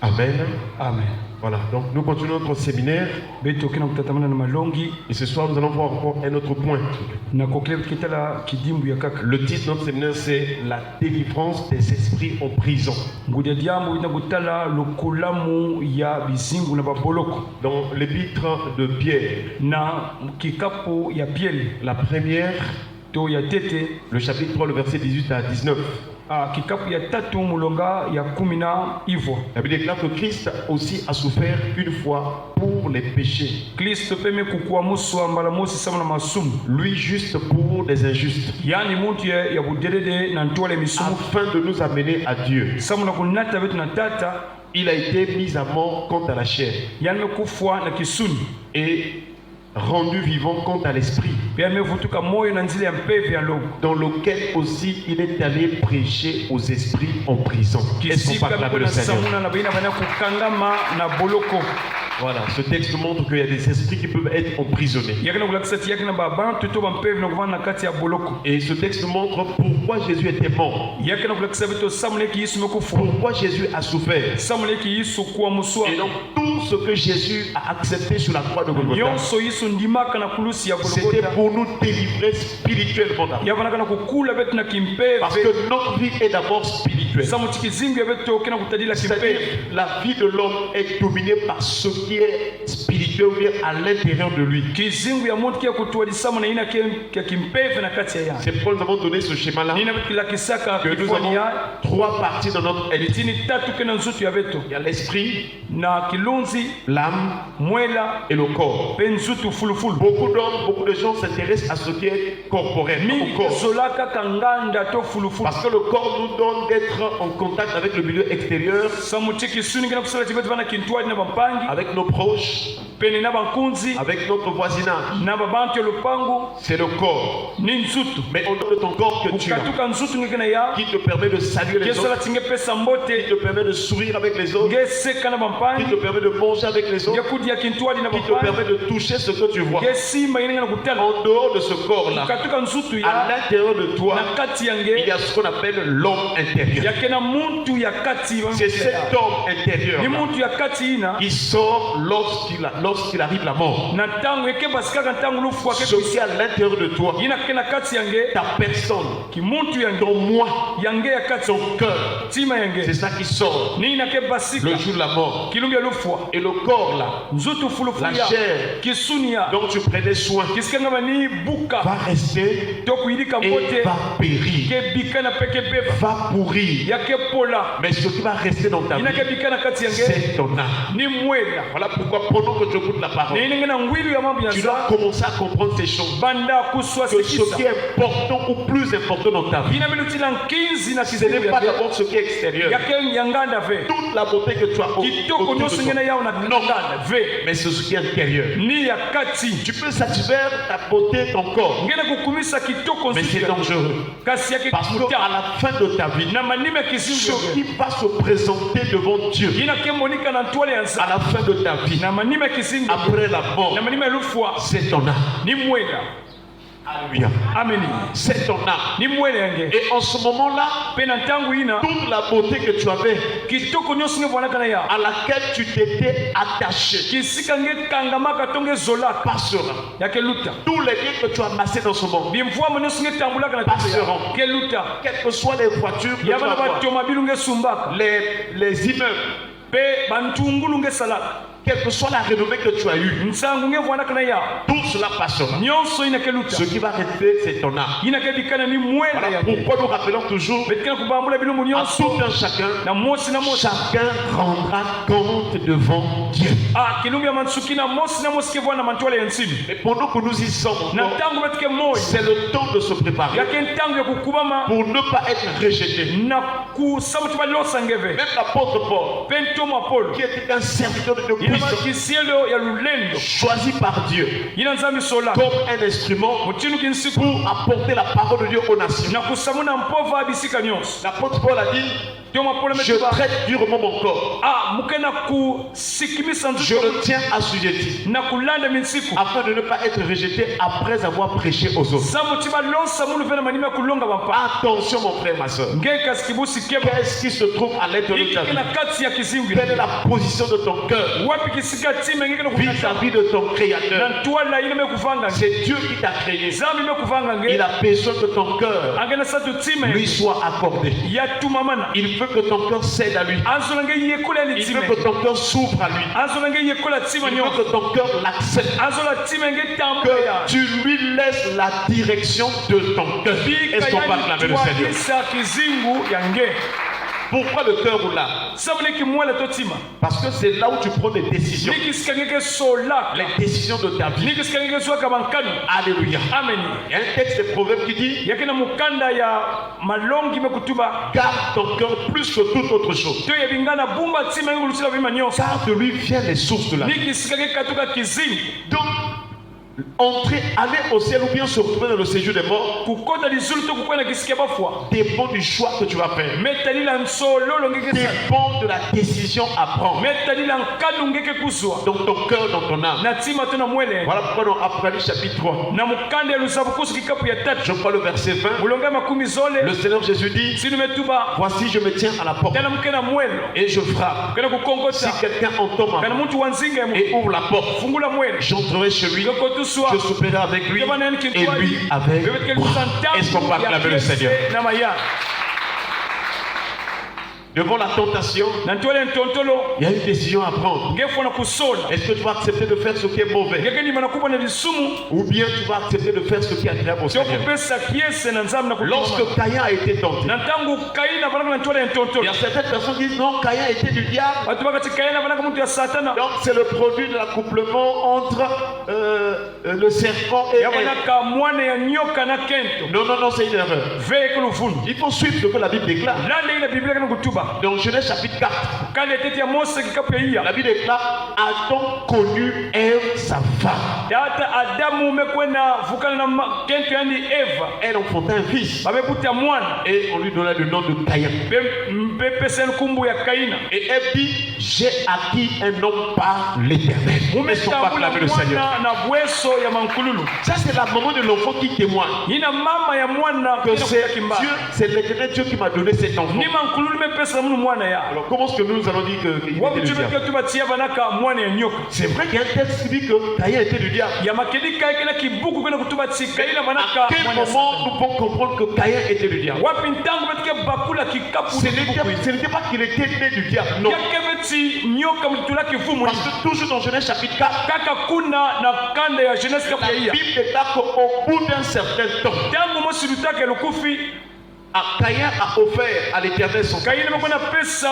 Amen. Amen. Voilà, donc nous continuons notre séminaire. Et ce soir, nous allons voir encore un autre point. Le titre de notre séminaire, c'est la délivrance des esprits en prison. Dans l'épître de Pierre, la première, le chapitre 3, le verset 18 à 19. La Bible déclare que Christ aussi a souffert une fois pour les péchés. Lui juste pour les injustes. Afin de nous amener à Dieu. Il a été mis à mort contre la chair. Et rendu vivant quant à l'esprit, dans lequel aussi il est allé prêcher aux esprits en prison. Est-ce qu'on parle le Seigneur? Voilà, ce texte montre qu'il y a des esprits qui peuvent être emprisonnés. Et ce texte montre pourquoi Jésus était mort. Pourquoi Jésus a souffert. Et donc tout ce que Jésus a accepté sur la croix de Golgotha, c'était pour nous délivrer spirituellement. Parce que notre vie est d'abord spirituelle. C'est-à-dire la vie de l'homme est dominée par ce qui est spirituel à l'intérieur de lui. C'est pourquoi nous avons donné ce schéma-là. Que nous avons trois parties dans notre être. Il y a l'esprit, l'âme et le corps. Beaucoup d'hommes, beaucoup de gens s'intéressent à ce qui est corporel. Parce que le corps nous donne d'être en contact avec le milieu extérieur, avec nos proches, avec notre voisinage. C'est le corps. Mais au nom de ton corps que tu as, qui te permet de saluer les autres, qui te permet de sourire avec les autres, qui te permet de manger avec les autres, qui te permet de toucher ce que tu vois. En dehors de ce corps-là, à l'intérieur de toi, il y a ce qu'on appelle l'homme intérieur. C'est cet homme intérieur qui sort lorsqu'il arrive la mort. Ce qui est à l'intérieur de toi, ta personne, ton moi, ton cœur, c'est ça qui sort le jour de la mort. Et le corps là, la chair dont tu prenais soin, va rester et va périr, va pourrir. Mais ce qui va rester dans ta vie, c'est ton âme. Voilà pourquoi pendant que tu écoutes la parole, tu dois commencer à comprendre ces choses. Que ce qui est important ou plus important dans ta vie, ce n'est pas d'abord ce qui est extérieur. Toute la beauté que tu as autour de toi, non, mais c'est ce qui est intérieur. Tu peux satisfaire ta beauté, ton corps, mais c'est dangereux. Parce qu'à la fin de ta vie, ce qui va se présenter devant Dieu à la fin de ta vie, après la mort, c'est ton âme. Alléluia. Amen. C'est ton âme. Et en ce moment-là, toute la beauté que tu avais, à laquelle tu t'étais attaché, passera. Tous les biens que tu as amassés dans ce monde passeront. Quelles que soient les voitures que tu as, les immeubles, quelle que soit la renommée que tu as eue, tout cela passera. Ce qui va rester, c'est ton âme. Voilà pourquoi nous rappelons toujours à tout un chacun, chacun rendra compte devant Dieu. Et pendant que nous y sommes, c'est le temps de se préparer pour ne pas être rejeté. Même l'apôtre Paul, qui était un serviteur de Christ, choisi par Dieu comme un instrument pour apporter la parole de Dieu aux nations. L'apôtre Paul a dit Je traite durement mon corps. Je le tiens assujetti afin de ne pas être rejeté après avoir prêché aux autres. Attention mon frère, ma soeur. Qu'est-ce qui se trouve à l'intérieur de ta vie? Quelle est la position de ton cœur vis-à-vis de ton Créateur? C'est Dieu qui t'a créé. Il a besoin que ton cœur lui soit accordé. Il veut que ton cœur cède à lui. Il veut que ton cœur s'ouvre à lui. Il veut que ton cœur l'accepte. Que tu lui laisses la direction de ton cœur. Est-ce qu'on va acclamer le Seigneur? Pourquoi le cœur roule là? Parce que c'est là où tu prends des décisions. Les décisions de ta vie. Alléluia. Amen. Il y a un texte de Proverbes qui dit: garde ton cœur plus que toute autre chose, car de lui viennent les sources de la vie. Donc, aller au ciel ou bien se retrouver dans le séjour des morts dépend du choix que tu vas faire, dépend de la décision à prendre. Donc ton cœur, dans ton âme. Voilà pourquoi dans Apocalypse chapitre 3, je crois le verset 20, le Seigneur Jésus dit: voici je me tiens à la porte et je frappe. Si quelqu'un entend ma voix et ouvre la porte, j'entrerai chez lui, je souperai avec lui et lui avec moi. Est-ce qu'on va acclamer le Seigneur? Devant la tentation, il y a une décision à prendre. Est-ce que tu vas accepter de faire ce qui est mauvais, ou bien tu vas accepter de faire ce qui est agréable au Seigneur? Lorsque Caïn a été tenté, il y a certaines personnes qui disent non, Caïn était du diable. Donc c'est le produit de l'accouplement entre le serpent et Ève. Non, c'est une erreur. Il faut suivre ce que la Bible déclare. Dans Genèse chapitre 4, la Bible déclare: Adam connu Ève, sa femme. Elle enfanta un fils et on lui donna le nom de Caïn. Et Ève dit: j'ai acquis un homme par l'Éternel. Est-ce qu'on va acclamer le Seigneur? Ça, c'est la maman de l'enfant qui témoigne que c'est l'Éternel Dieu qui m'a donné cet enfant. Alors comment est-ce que nous allons dire qu'il était du diable? C'est vrai qu'il y a un texte qui dit que Caïn était du diable. À quel moment nous pouvons comprendre que Caïn était du diable? Ce n'était pas qu'il était né du diable, non. Parce que toujours dans Genèse chapitre 4, la Bible déclare qu'au bout d'un certain temps, Caïn a offert à l'Éternel son sacrifice.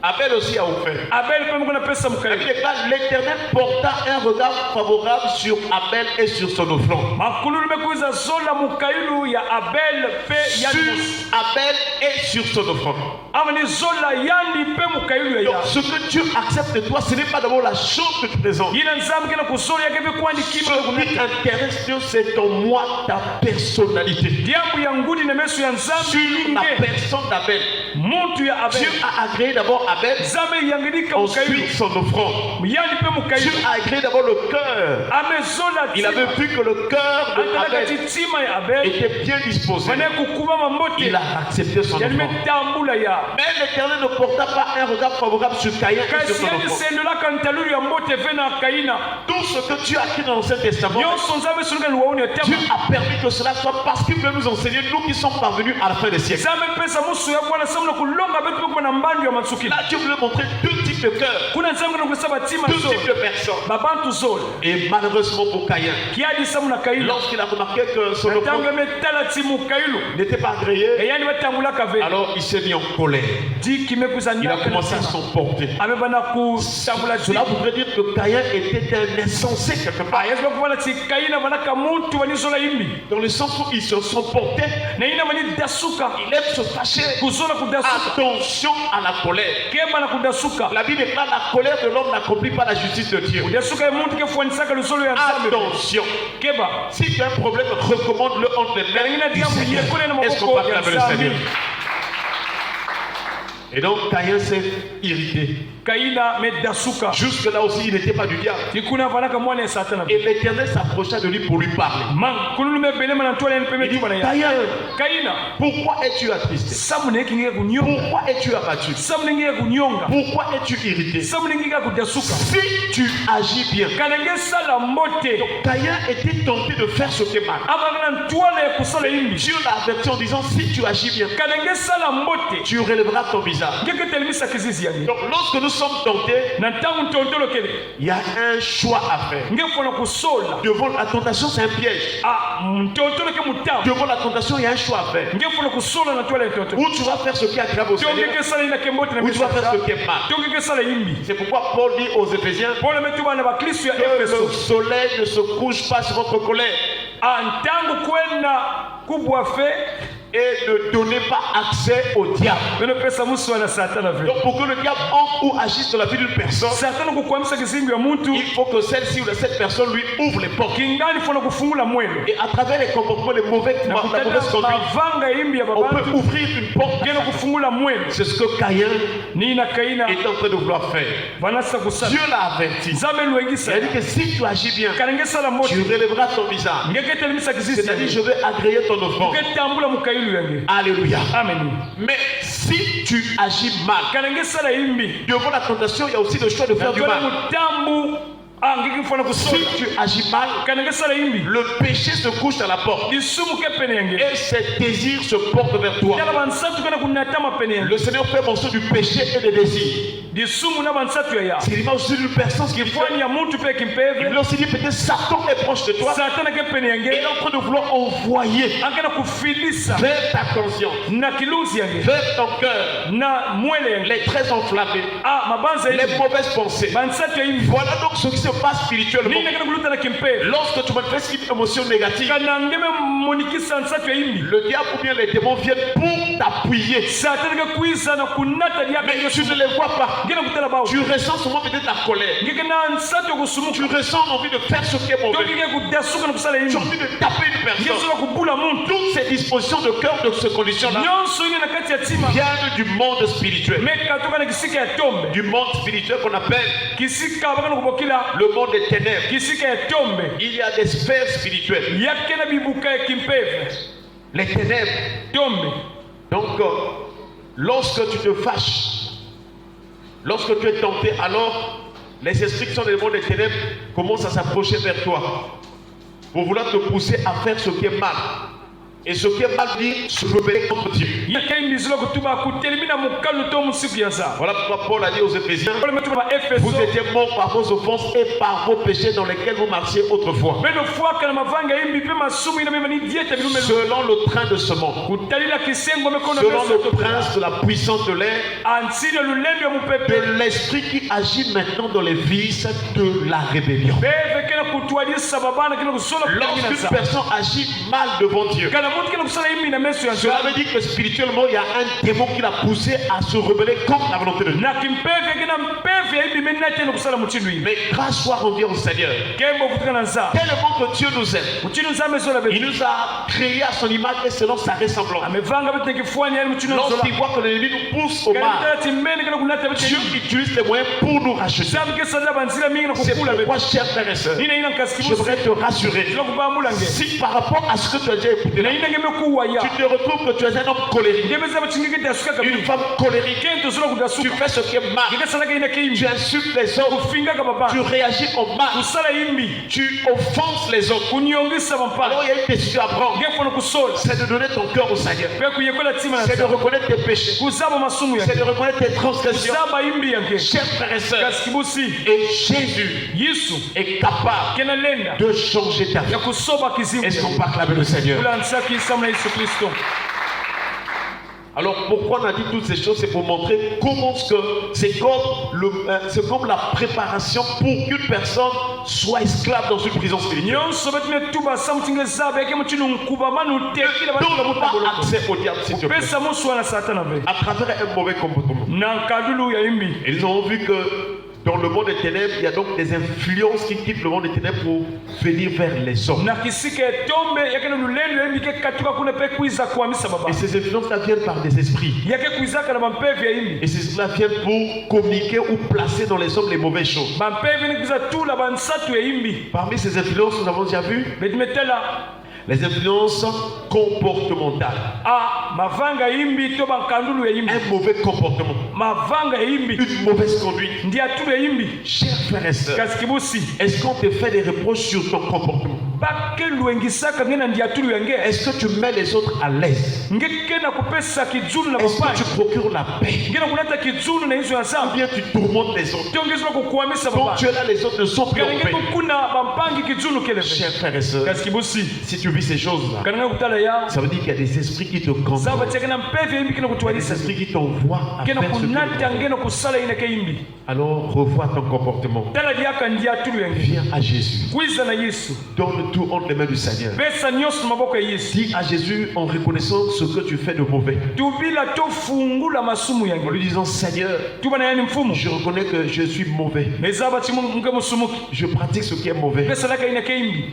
Abel aussi a offert. L'Éternel porta un regard favorable sur Abel et sur son offrande. Sur Abel et sur son offrande. Donc ce que Dieu accepte de toi, ce n'est pas d'abord la chose que tu présentes. Ce qui intéresse Dieu, c'est ton moi, ta personnalité. Sur la personne d'Abel, Dieu a agréé d'abord Abel, ensuite son offrande. Dieu a agréé d'abord le cœur. Il avait vu que le cœur d'Abel était bien disposé. Il a accepté son offrande. Mais l'Éternel ne porta pas un regard favorable sur Caïn et sur son offrande. Tout ce que Dieu a écrit dans l'Ancien Testament, Dieu a permis que cela soit parce qu'il veut nous enseigner, nous qui sommes parvenus à la fin des siècles. Là, Dieu voulait montrer deux types de cœurs, deux types de personnes. Et malheureusement pour Caïn, lorsqu'il a remarqué que son offrande n'était pas agréée, alors il s'est mis en colère. Il a commencé à s'emporter. Cela voudrait dire que Caïn était un insensé quelque part. Dans le sens où il se s'emportait. Il aime se fâcher. Attention à la colère. La Bible déclare: la colère de l'homme n'accomplit pas la justice de Dieu. Attention. Si tu as un problème, recommande-le entre les mains du Seigneur. Est-ce qu'on va acclamer le Seigneur? Et donc Caïn s'est irrité. Kaina medasuka. Jusque là aussi il n'était pas du diable. Tikuna vanaka mwana ya satana. Et l'Éternel s'approcha de lui pour lui parler. Man kululume belema na toile npeme Il dit, tubana ya. Caïn, pourquoi es-tu attristé? Samune kinge kunyonga. Pourquoi es-tu abattu? Samune kunyonga. Pourquoi es-tu irrité? Samune kudasuka. Si tu agis bien. Kanenge sala mbote. Caïn était tenté de faire ce qui est mal. Abagana toile ya kusala imbi. Dieu l'a averti en disant si tu agis bien, Kanenge sala mbote. tu relèveras ton visage. Ngeke telimisa kizizi yange. Donc lorsque nous sommes tentés, Na tangu ntontolo kele. il y a un choix à faire. Ngefona kusola. Devant la tentation, c'est un piège. Ah, ntontolo ke mutam. Devant la tentation, il y a un choix à faire. Ngefona kusola na toile ntontolo. Ou tu vas faire ce qui est agréable au Seigneur, Tongeke sala ina kembote na ou tu vas faire ce misa. qui est mal. Tongeke sala imbi. C'est pourquoi Paul dit aux Éphésiens Pole metuba na bakristo ya que le Efeso. soleil ne se couche pas sur votre colère Antangu kwenda kubwa fe et ne donnez pas accès au diable. beno pesa musu wana satana ve. Donc pour que le diable entre ou agisse sur la vie d'une personne, Satana kukwamisa kizingo ya muntu il faut que celle-ci ou cette personne lui ouvre les portes. kingani fona kufungula mwelo. Et à travers les comportements, la mauvaise Na conduite, kutenda mavanga imbi ya on peut babantu ouvrir une porte. ngeno kufungula mwelo. C'est ce que Caïn Ni na Kaina est en train de vouloir faire. vanasa kusala. Dieu l'a averti. Nzambe Il luengisa. a dit que si tu agis bien, Kanenge sala moto. tu relèveras ton visage. Ngeke telimisa kizizi. C'est-à-dire, je vais agréer ton offrande. Ketambula mukailu yange. Alléluia. Amen. Mais si tu agis mal, Kanenge sala imbi. devant la tentation, il y a aussi le choix de faire du mal. Mutambu angiki fona Si kusola. tu agis mal, Kanenge sala imbi. le péché se couche à la porte. Isumu ke pene yange. Et ses désirs se portent vers toi. Yala bansatu kana kunatama pene yange. Le Seigneur fait mention du péché et des désirs. Disumu na bansatu ya ya. C'est l'image aussi d'une personne qui Kifani ya muntu pe il kimpeve. veut aussi dire peut-être Satan est proche de toi. Satana ke pene Et il est yange. en train de vouloir envoyer Akana kufilisa vers ta conscience, na kiluzi yange. vers ton cœur, Na mwele yange. les traits enflammés, Ah, mabanza les yange. mauvaises pensées. Bansatu ya imbi. Voilà donc ce qui se passe spirituellement. Nini kana kuluta na kimpeve. Lorsque tu manifestes une émotion négative, Kana ngeme monikisa nsatu ya imbi. le diable ou bien les démons viennent pour t'appuyer. Satana ke kuiza na kunata dia Mais kange tu ne sumu. les vois pas. Ngena kutala bawo. Tu ressens souvent peut-être la colère. Ngeke na nsatu Tu kusumuka. ressens l'envie de faire ce qui est mauvais. Tongeke kudasuka na kusala Tu as imbi. envie de taper une personne. Ngesoka kubula muntu. Toutes ces dispositions de cœur de ces conditions-là Nyonso ine na kati ya tima. viennent du monde spirituel. Meka toka na kisika ya tombe. Du monde spirituel qu'on appelle Kisika bakana kubokila. le monde des ténèbres. Kisika ya tombe. Il y a des sphères spirituelles. Yake na bibuka ya kimpeve. Les ténèbres. Tombe. Donc, lorsque tu te fâches, lorsque tu es tenté, alors les esprits qui sont dans le monde des ténèbres commencent à s'approcher vers toi pour vouloir te pousser à faire ce qui est mal. Et ce qui est mal dit, se rebeller contre Dieu. Yake imbizilo kutuba kutelimina mukalu to musiku ya za. Voilà pourquoi Paul a dit aux Éphésiens, Pole metuba Efeso. vous étiez morts par vos offenses et par vos péchés dans lesquels vous marchiez autrefois. Beno fuaka na mavanga imbi pe masumu ina mema ni dieta bilume. Selon le train de ce monde, Kutalila kisengo mekono selon meso le to. prince de la puissance de l'air, Ansile lulendo ya mupepe. de l'esprit qui agit maintenant dans les vices de la rébellion. Beve kena kutwalisa babana kena kusola kutalina Lorsqu'une za. personne agit mal devant Dieu, Kana muntu kena kusala imbi na meso ya cela za. veut dire que spirituellement, il y a un démon qui l'a poussé à se rebeller contre la volonté de Dieu. Na kimpeve kena mpeve ya imbi mena tena kusala muchindu imbi. Mais grâce soit rendue au Seigneur. Kembo kutuka na za. Tellement que Dieu nous aime. Muchindu za meso la Il bebe. nous a créés à son image et selon sa ressemblance. Amevanga bete kifuani yani muchindu zola. Lorsqu'il voit que l'ennemi nous pousse au mal, Kana timbeni kena kunata bete. Dieu utilise les moyens pour nous racheter. Sabe ke sada banzila mingi na C'est kukula bebe. pourquoi, chers frères et sœurs, Nina ina je kasikibu. voudrais te rassurer. Lokubambula nge. Si par rapport à ce que tu as déjà écouté, Na ina ngeme kuwaya. tu te retrouves que tu es un homme colérique, Ngeme za bachingike tasuka une kabili. femme colérique, Kento zola tu kudasuka. fais ce qui est mal, Ngeke salaka ina keimbi. tu insultes les autres, Kufinga kababa. tu réagis au mal, Kusala imbi. tu offenses les autres. Kunyongisa Alors bampala. il y a une décision à prendre, Ngeke fona kusola. c'est de donner ton cœur au Seigneur, Pe kuyekola tima na c'est de sa. reconnaître tes péchés, Kuzaba masumu c'est yake. de reconnaître tes transgressions. Kusaba imbi yake. Chers frères et sœurs, Kasikibusi. et Jésus Yesu. est capable Kena lenda. de changer ta vie. Ya kusoba kizimu. Est-ce qu'on peut acclamer le Seigneur? Kulansa kisa mna Yesu Kristo. Alors pourquoi on a dit toutes ces choses? C'est pour montrer comment c'est comme la préparation pour qu'une personne soit esclave dans une prison spirituelle. Nyonso betune tuba samtinge zabe yake mutinu nkuba manu tekila Ne batu donne muta pas boloko. accès au diable, s'il te plaît. Pesa musu wana satana be. À travers un mauvais comportement. Na kadulu ya imbi. Ils ont vu que Dans le monde des ténèbres, il y a donc des influences qui quittent le monde des ténèbres pour venir vers les hommes. Et ces influences-là viennent par des esprits. Et ces esprits-là viennent pour communiquer ou placer dans les hommes les mauvaises choses. Parmi ces influences, nous avons déjà vu les influences comportementales. Un mauvais comportement. Une mauvaise conduite. Chers frères et sœurs, est-ce qu'on te fait des reproches sur ton comportement? Est-ce que tu mets les autres à l'aise? Est-ce que tu procures la paix? Ou bien tu tourmentes les autres? Donc tu es là, les autres ne sont plus en paix. Chers frères et sœurs, si tu vis ces choses-là, ça veut dire qu'il y a des esprits qui te contrôlent. Des esprits qui t'envoient à faire ce que. Alors revois ton comportement. Viens à Jésus. Donne tout entre les mains du Seigneur. Dis à Jésus en reconnaissant ce que tu fais de mauvais. En lui disant, Seigneur, je reconnais que je suis mauvais. Je pratique ce qui est mauvais.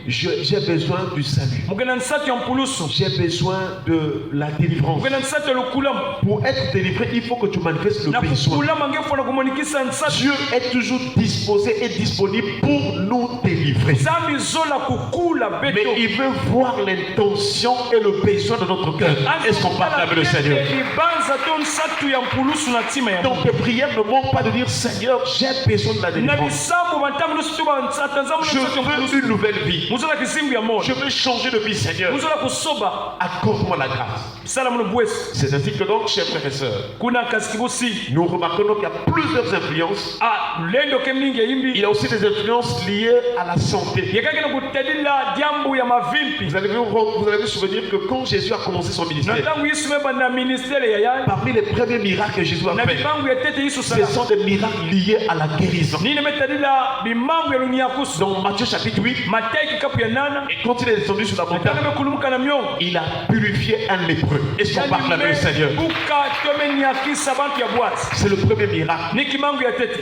J'ai besoin du salut. J'ai besoin de la délivrance. Pour être délivré, il faut que tu manifestes le besoin. Dieu est toujours disposé et disponible pour nous délivrer. Mais il veut voir l'intention et le besoin de notre cœur. Est-ce qu'on parle avec le Seigneur? Donc tes prières ne manquent pas de dire, Seigneur, j'ai besoin de la délivrance. Je veux une nouvelle vie. Je veux changer de vie, Seigneur. Accorde-moi la grâce. C'est ainsi que donc, chers frères et sœurs, nous remarquons qu'il y a plusieurs influences. Il y a aussi des influences liées à la santé. Vous allez vous souvenir que quand Jésus a commencé son ministère, parmi les premiers miracles que Jésus a fait, ce sont des miracles liés à la guérison. Dans Matthieu chapitre 8, et quand il est descendu sur la montagne, il a purifié un lépreux. Est-ce qu'on parle avec le Seigneur? C'est le premier miracle.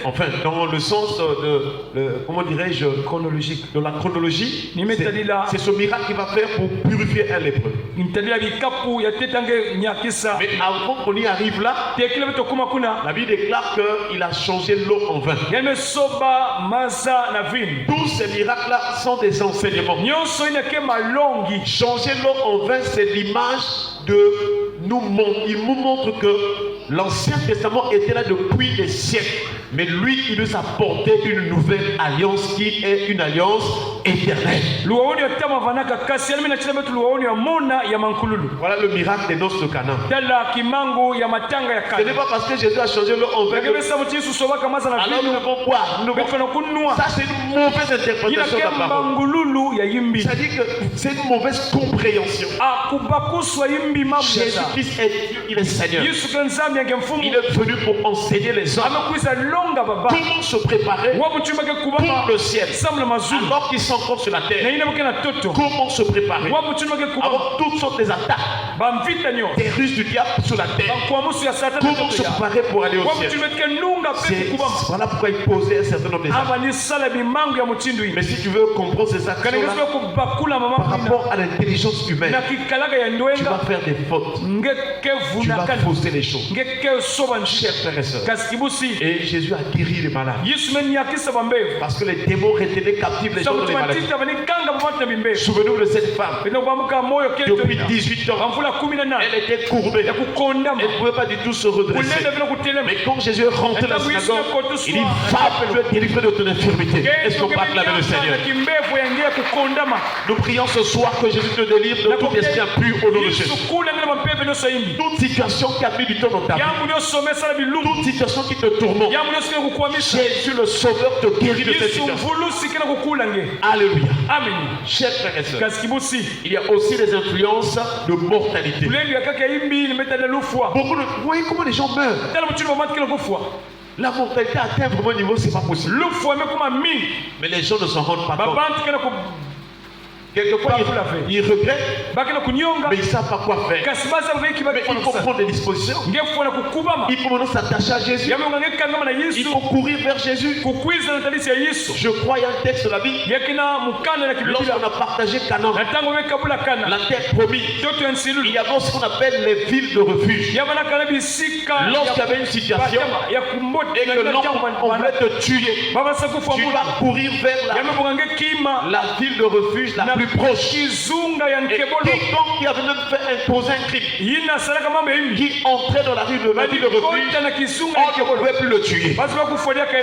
Enfin, dans le sens de comment dirais-je, chronologique, de la chronologie, c'est ce miracle qu'il va faire pour purifier un lépreux. Mais avant qu'on y arrive là, la Bible déclare qu'il a changé l'eau en vin. Tous ces miracles-là sont des enseignements. Changer l'eau en vin, c'est l'image de il nous montre que l'Ancien Testament était là depuis des siècles. Mais lui, il nous a porté une nouvelle alliance qui est une alliance éternelle. Voilà le miracle des noces de Cana. Ce n'est pas parce que Jésus a changé l'eau en vin. Alors nous devons boire. Ça, c'est une mauvaise interprétation de la parole. C'est-à-dire que c'est une mauvaise compréhension. Jésus-Christ est Dieu, il est Seigneur. Il est venu pour enseigner les hommes comment se préparer pour le ciel. Alors qu'ils sont encore sur la terre, comment se préparer avant toutes sortes d'attaques, des ruses du diable sur la terre. Comment se préparer pour aller au ciel. Voilà pourquoi il posait un certain nombre d'actes. Mais si tu veux comprendre ces actions-là par rapport à l'intelligence humaine, tu vas faire des fautes. Tu vas fausser les choses. Chers frères et sœurs, et Jésus a guéri les malades. Parce que les démons retenaient captifs les gens dans les maladies. Souvenez-vous de cette femme. Depuis 18 ans, elle était courbée. Elle ne pouvait pas du tout se redresser. Mais quand Jésus est rentré dans la synagogue, il dit, va, tu es délivré de ton infirmité. Est-ce qu'on parle avec le Seigneur? Nous prions ce soir que Jésus te délivre de tout esprit impur au nom de Jésus. Toute situation qui a mis du temps dans ta vie, toute situation qui te tourmente, Jésus le Sauveur te guérit de cette situation. Alléluia. Amen. Chers frères et sœurs, il y a aussi des influences de mortalité. Beaucoup de... Vous voyez comment les gens meurent. La mortalité atteint vraiment un niveau, c'est pas possible. Mais les gens ne s'en rendent pas compte. Quelquefois, ils regrettent, mais ils ne savent pas quoi faire. Mais il faut prendre des dispositions. Il faut maintenant s'attacher à Jésus. Il faut courir vers Jésus. Je crois qu'il y a un texte de la Bible. Lorsqu'on a partagé Canaan, la terre promise, il y avait ce qu'on appelle les villes de refuge. Lorsqu'il y avait une situation et que on voulait te tuer, tu vas courir vers la ville de refuge la plus proche. Et quiconque qui avait même fait imposer un crime, qui entrait dans la rue de la ville de refuge, on ne pouvait plus le tuer.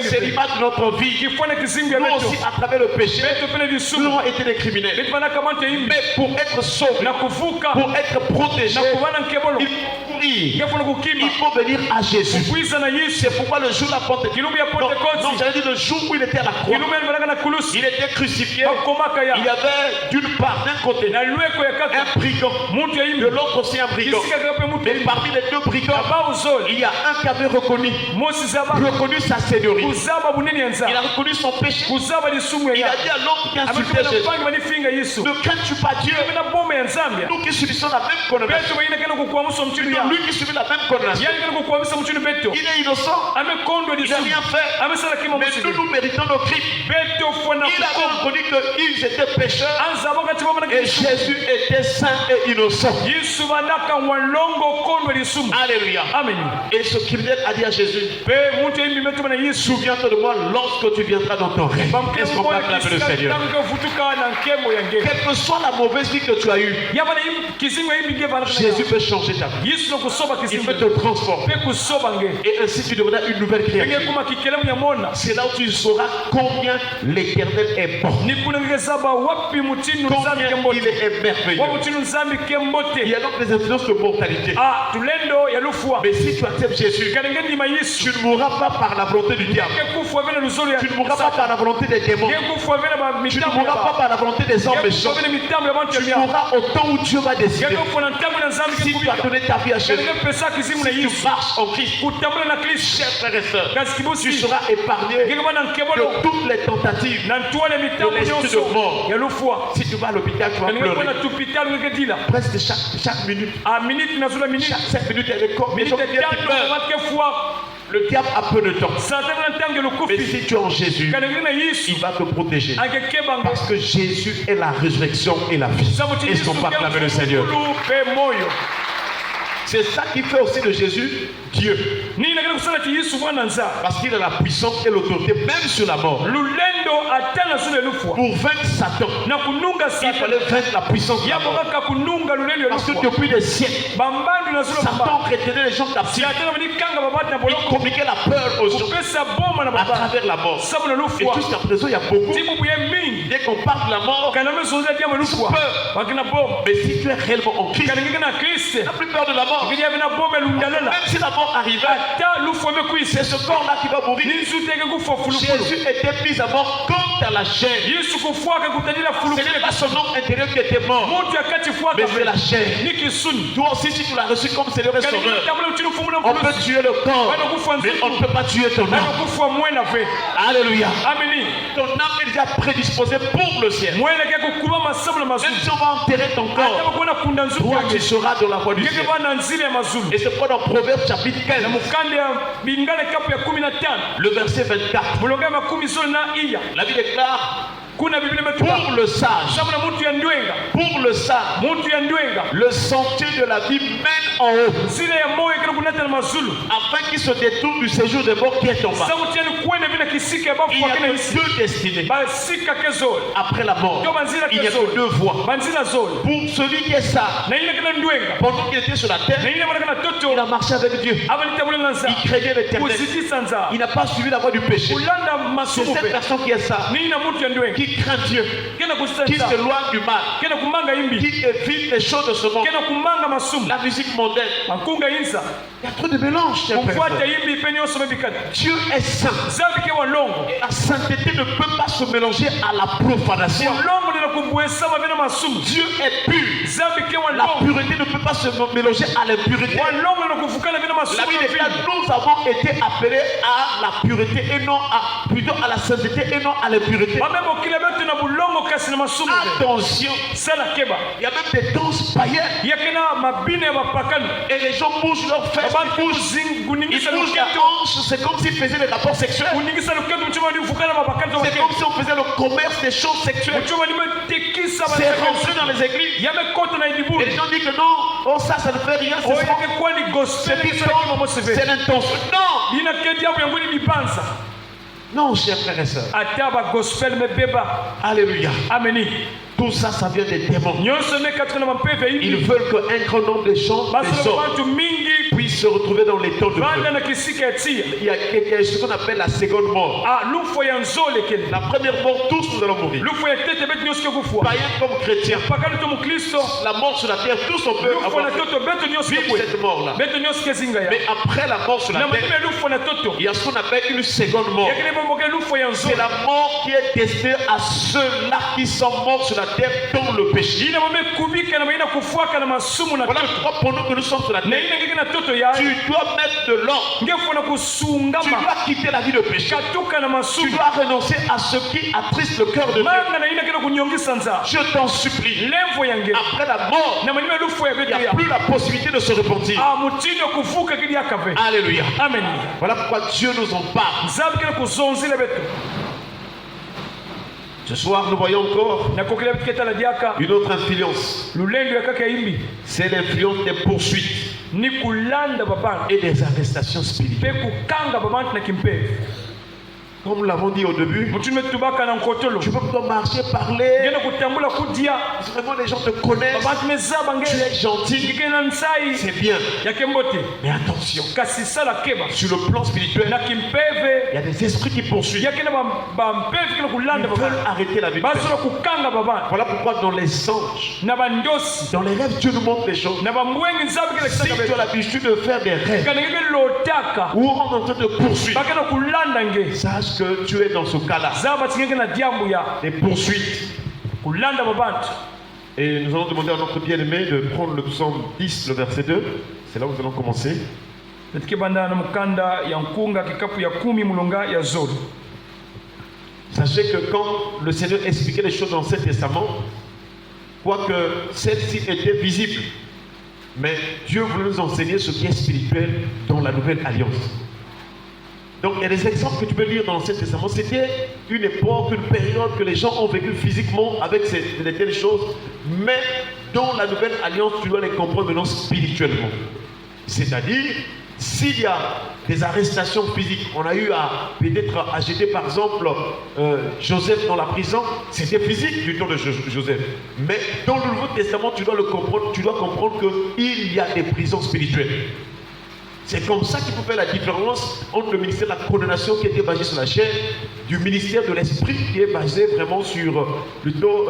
C'est l'image de notre vie. Nous aussi, à travers le péché, nous avons été des criminels. Mais pour être sauvé, pour être protégé, il faut courir. Il faut venir à Jésus. C'est pourquoi le jour de la Pentecôte, non, j'allais dire le jour où il était à la croix, il était crucifié. Il y avait d'une part, d'un côté, un brigand, de l'autre aussi un brigand. Mais parmi les deux brigands, il y a un qui avait reconnu sa seigneurie. Il a reconnu son péché. Il a dit à l'homme qui a insulté Jésus, ne crains-tu pas Dieu? Nous qui subissons la même condamnation, lui qui subit la même condamnation, il est innocent, il n'a rien fait, mais nous méritons nos crimes. Il avait reconnu qu'ils étaient pécheurs et Jésus était saint et innocent. Alléluia. Et ce criminel a dit à Jésus, souviens-toi de moi lorsque tu viendras dans ton règne. Est-ce qu'on peut acclamer le Seigneur? Quelle que soit la mauvaise vie que tu as eue, Jésus peut changer ta vie. Il peut te transformer. Et ainsi tu deviendras une nouvelle créature. C'est là où tu sauras combien l'Éternel est bon. Combien il est merveilleux. Il y a donc des influences de mortalité. Mais si tu acceptes Jésus, tu ne mourras pas par la volonté du diable. Tu ne mourras pas par la volonté des démons. Tu ne mourras pas par la volonté des hommes méchants. Tu mourras au temps où Dieu va décider. Si tu as donné ta vie à Jésus, si tu marches en Christ, chers frères et sœurs, tu seras épargné de toutes les tentatives de l'esprit de mort. Si tu vas à l'hôpital, tu vas pleurer. Presque chaque minute, chaque 5 minutes, il y a des corps qui meurent. Le diable a peu de temps. Mais si tu es en Jésus, il va te protéger. Parce que Jésus est la résurrection et la vie. Est-ce qu'on peut acclamer le Seigneur? C'est ça qui fait aussi de Jésus Dieu. Parce qu'il a la puissance et l'autorité même sur la mort. Pour vaincre Satan, il fallait vaincre la puissance de la mort. Parce que depuis des siècles, Satan retenait les gens captifs. Il communiquait la peur aux gens à travers la mort. Et jusqu'à présent, il y a beaucoup. Dès qu'on parle de la mort, ils ont peur. Mais si tu es réellement en Christ, tu n'as plus peur de la mort. Même si la mort arrivait, c'est ce corps-là qui va mourir. Jésus était mis à mort quant à la chair. Ce n'est pas son homme intérieur qui était mort, mais c'est la chair. Toi aussi, si tu l'as reçu comme Seigneur et Sauveur, on peut tuer le corps, mais on ne peut pas tuer ton âme. Alléluia. Ton âme est déjà prédisposée pour le ciel. Même si on va enterrer ton corps, toi tu seras dans la voie du ciel. Et c'est pourquoi dans Proverbes chapitre 15, le verset 24, la Bible déclare: pour le sage, le sentier de la vie mène en haut, afin qu'il se détourne du séjour des morts qui est en bas. Il y a deux destinées. Après la mort, il y a deux voies. Pour celui qui est sage, pendant qu'il était sur la terre, il a marché avec Dieu. Il craignait l'Éternel. Il n'a pas suivi la voie du péché. C'est cette personne qui est sage, qui craint Dieu, qui s'éloigne du mal, qui évite les choses de ce monde, la musique mondaine. Il y a trop de mélange. Dieu est saint. Et la sainteté ne peut pas se mélanger à la profanation. Dieu est pur. La pureté ne peut pas se mélanger à l'impureté. La Bible déclare, nous avons été appelés à la pureté et non plutôt à la sainteté et non à l'impureté. Attention, il y a même des danses païennes et les gens bougent leurs fesses, ils bougent la hanche, c'est comme s'ils faisaient des rapports sexuels. C'est comme si on faisait le commerce des choses sexuelles. C'est rentré dans les églises. Et les gens disent que non, oh ça ne fait rien, c'est l'intention. Non, chers frères et sœurs. Alléluia. Amen. Tout ça, ça vient des démons. Ils veulent qu'un grand nombre de gens puissent se retrouver dans les temps de feu. Il y a ce qu'on appelle la seconde mort. La première mort, tous nous allons mourir. Païens comme chrétiens. La mort sur la terre, tous on peut avoir vivre cette mort-là. Mais après la mort sur la terre, il y a ce qu'on appelle une seconde mort. C'est la mort qui est destinée à ceux-là qui sont morts sur la terre dans le péché. Voilà pourquoi pendant que nous sommes sur la terre, tu dois mettre de l'ordre. Tu dois quitter la vie de péché. Tu dois renoncer à ce qui attriste le cœur de Dieu. Je t'en supplie. Après la mort, il n'y a plus la possibilité de se repentir. Alléluia. Amen. Voilà pourquoi Dieu nous en parle. Ce soir, nous voyons encore une autre influence. C'est l'influence des poursuites et des arrestations spirituelles. Comme nous l'avons dit au début, tu peux marcher, parler. Vraiment, les gens te connaissent. Tu es gentil. C'est bien. Mais attention, sur le plan spirituel, il y a des esprits qui poursuivent. Ils veulent arrêter la vie de personne. Voilà pourquoi dans les anges, dans les rêves, Dieu nous montre les choses. Si tu as l'habitude de faire des rêves où on est en train de poursuivre, sache que tu es dans ce cas-là. Des poursuites. Et nous allons demander à notre bien-aimé de prendre le psaume 10, le verset 2. C'est là où nous allons commencer. Sachez que quand le Seigneur expliquait les choses dans l'Ancien Testament, quoique celles-ci étaient visibles, mais Dieu voulait nous enseigner ce qui est spirituel dans la Nouvelle Alliance. Donc il y a des exemples que tu peux lire dans l'Ancien Testament. C'était une époque, une période que les gens ont vécu physiquement avec de telles choses, mais dans la Nouvelle Alliance, tu dois les comprendre maintenant spirituellement. C'est-à-dire, s'il y a des arrestations physiques, on a eu à peut-être à jeter par exemple Joseph dans la prison, c'était physique du temps de Joseph. Mais dans le Nouveau Testament, tu dois le comprendre, tu dois comprendre qu'il y a des prisons spirituelles. C'est comme ça qu'il faut faire la différence entre le ministère de la condamnation qui était basé sur la chair, du ministère de l'esprit qui est basé vraiment sur plutôt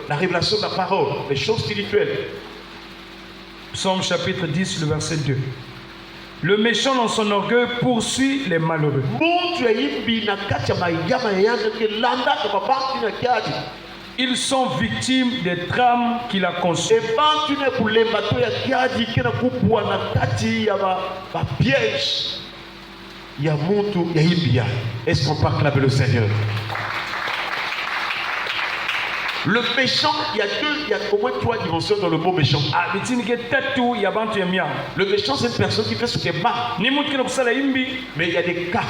la révélation de la parole, les choses spirituelles. Psaume chapitre 10, le verset 2. Le méchant dans son orgueil poursuit les malheureux. Ils sont victimes des trames qu'il a conçues. Est-ce qu'on peut acclamer le Seigneur? Le méchant, il y a au moins 3 dimensions dans le mot méchant. Le méchant, c'est une personne qui fait ce qui est mal. Mais il y a des cas.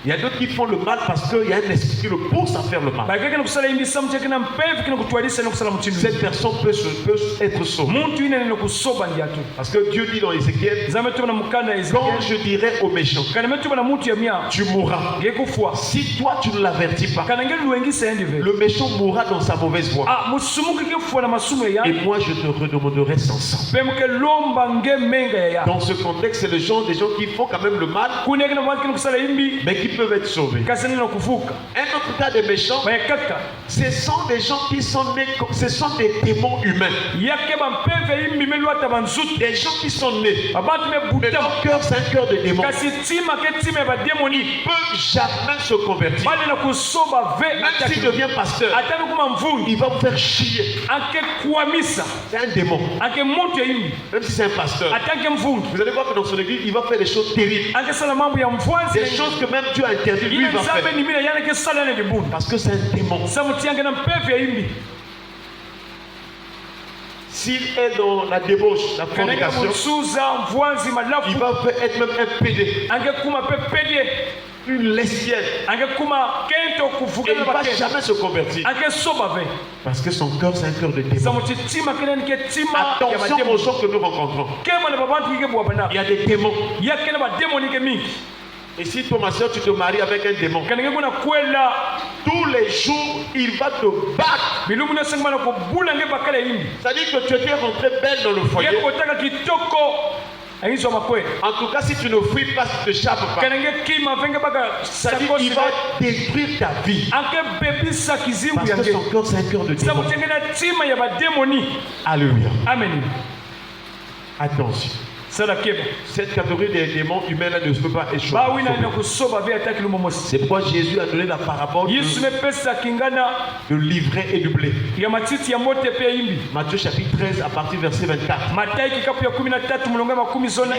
Il y a d'autres qui font le mal parce qu'il y a un esprit qui le pousse à faire le mal. Cette personne peut être sauvée. Parce que Dieu dit dans Ézéchiel, quand je dirai au méchant, tu mourras. Si toi tu ne l'avertis pas, le méchant mourra dans sa mauvaise voie. Et moi je te redemanderai son sang. Dans ce contexte, c'est le genre des gens qui font quand même le mal, mais qui peuvent être sauvés. Un autre cas des méchants, Ce sont des gens qui sont nés, ce sont des démons humains. Des gens qui sont nés. Mais leur cœur, c'est un cœur de démon. Ils ne peuvent jamais se convertir. Même s'il devient pasteur, il va vous faire chier. C'est un démon. Même si c'est un pasteur. Vous allez voir que dans son église, il va faire des choses terribles. Des choses que même Dieu a interdites, lui, il va faire. Parce que c'est un démon. S'il est dans la débauche, la fornication, il va être même un pédé. Une lesbienne. Et il ne va jamais se convertir. Parce que son cœur, c'est un cœur de démon. Attention aux gens que nous rencontrons. Il y a des démons. Et si toi, ma soeur, tu te maries avec un démon, tous les jours, il va te battre. C'est-à-dire que tu étais rentrée belle dans le foyer. En tout cas, si tu ne fuis pas, si tu ne t'échappes pas, c'est-à-dire qu'il va détruire ta vie. Parce que son cœur, c'est un cœur de démon. Alléluia. Amen. Attention. Cette catégorie des démons humains là ne peut pas échouer. C'est pourquoi Jésus a donné la parabole de l'ivraie et du blé. Matthieu chapitre 13 à partir du verset 24.